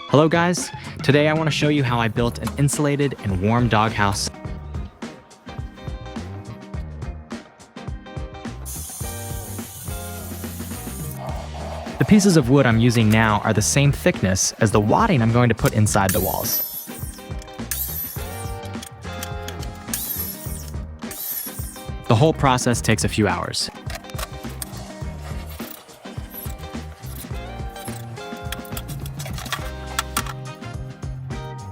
Hello guys, today I want to show you how I built an insulated and warm doghouse. The pieces of wood I'm using now are the same thickness as the wadding I'm going to put inside the walls. The whole process takes a few hours.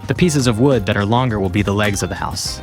The pieces of wood that are longer will be the legs of the house.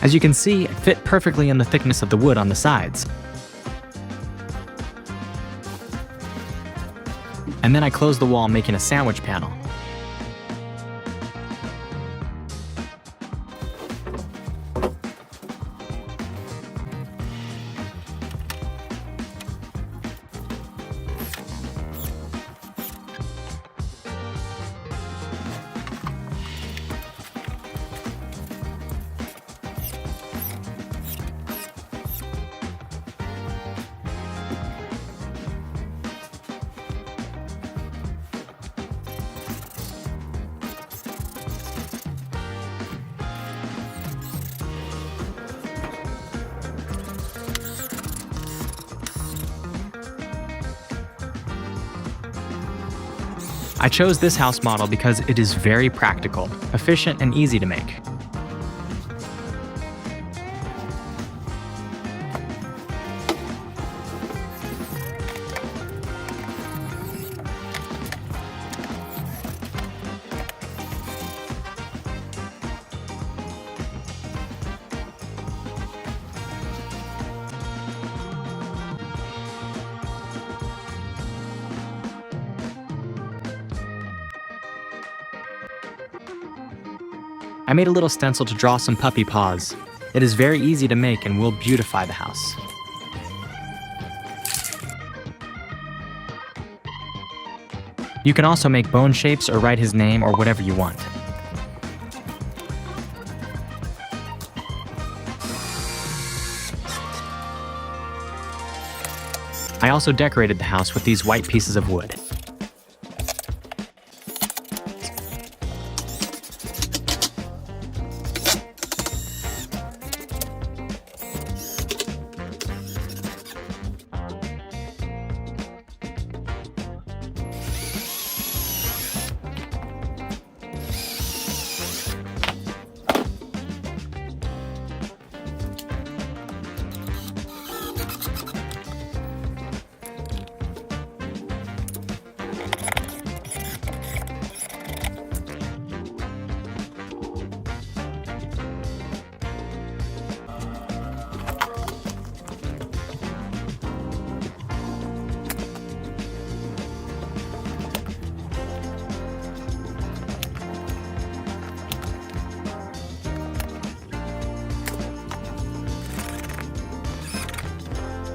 As you can see, it fit perfectly in the thickness of the wood on the sides. And then I closed the wall, making a sandwich panel. I chose this house model because it is very practical, efficient, and easy to make. I made a little stencil to draw some puppy paws. It is very easy to make and will beautify the house. You can also make bone shapes or write his name or whatever you want. I also decorated the house with these white pieces of wood.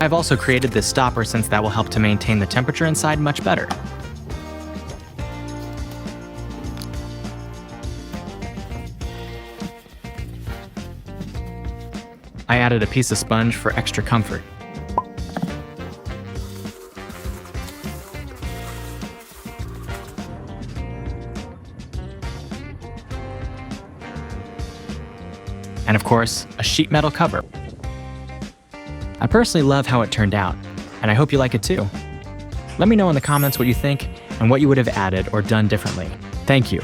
I've also created this stopper since that will help to maintain the temperature inside much better. I added a piece of sponge for extra comfort. And of course, a sheet metal cover. I personally love how it turned out, and I hope you like it too. Let me know in the comments what you think and what you would have added or done differently. Thank you.